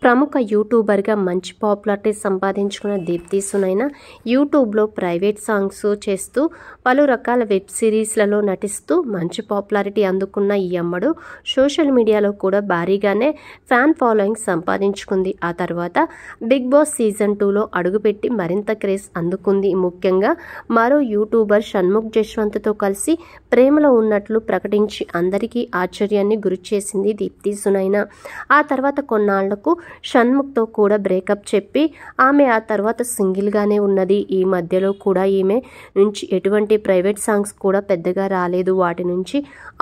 ప్రముఖ యూట్యూబర్గా మంచి పాపులారిటీ సంపాదించుకున్న దీప్తి సునైనా యూట్యూబ్లో ప్రైవేట్ సాంగ్స్ చేస్తూ పలు రకాల వెబ్ సిరీస్లలో నటిస్తూ మంచి పాపులారిటీ అందుకున్న ఈ అమ్మడు సోషల్ మీడియాలో కూడా భారీగానే ఫ్యాన్ ఫాలోయింగ్ సంపాదించుకుంది. ఆ తర్వాత బిగ్ బాస్ సీజన్ 2లో అడుగుపెట్టి మరింత క్రేజ్ అందుకుంది. ముఖ్యంగా మరో యూట్యూబర్ షణ్ముఖ్ జశ్వంత్తో కలిసి ప్రేమలో ఉన్నట్లు ప్రకటించి అందరికీ ఆశ్చర్యాన్ని గురిచేసింది దీప్తి సునైనా. ఆ తర్వాత కొన్నాళ్లకు షణ్ముఖ్తో కూడా బ్రేకప్ చెప్పి ఆమె ఆ తర్వాత సింగిల్గానే ఉన్నది. ఈ మధ్యలో కూడా ఈమె నుంచి ఎటువంటి ప్రైవేట్ సాంగ్స్ కూడా పెద్దగా రాలేదు. వాటి నుంచి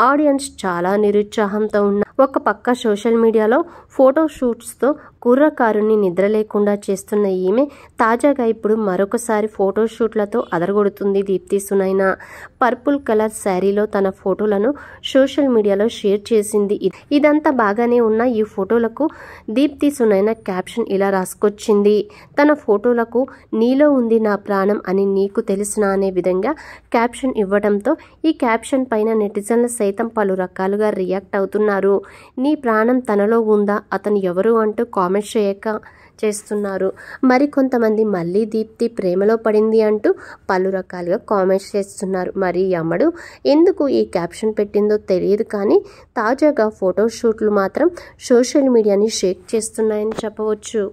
ఆడియన్స్ చాలా నిరుత్సాహంతో ఉన్న ఒక పక్క సోషల్ మీడియాలో ఫోటో షూట్స్తో కుర్రకారుని నిద్ర లేకుండా చేస్తున్న ఈమె తాజాగా ఇప్పుడు మరొకసారి ఫోటోషూట్లతో అదరగొడుతుంది. దీప్తి సునైనా పర్పుల్ కలర్ శారీలో తన ఫోటోలను సోషల్ మీడియాలో షేర్ చేసింది. ఇదంతా బాగానే ఉన్న ఈ ఫోటోలకు దీప్తి సునైనా క్యాప్షన్ ఇలా రాసుకొచ్చింది. తన ఫోటోలకు నీలో ఉంది నా ప్రాణం అని నీకు తెలిసినా అనే విధంగా క్యాప్షన్ ఇవ్వడంతో ఈ క్యాప్షన్ పైన నెటిజన్లు సైతం పలు రకాలుగా రియాక్ట్ అవుతున్నారు. నీ ప్రాణం తనలో ఉందా, అతను ఎవరు అంటూ కామెంట్ చేస్తున్నారు. మరికొంతమంది మళ్ళీ దీప్తి ప్రేమలో పడింది అంటూ పలు రకాలుగా కామెంట్స్ చేస్తున్నారు. మరి ఈ అమ్మడు ఎందుకు ఈ క్యాప్షన్ పెట్టిందో తెలియదు, కానీ తాజాగా ఫోటోషూట్లు మాత్రం సోషల్ మీడియాని షేక్ చేస్తున్నాయని చెప్పవచ్చు.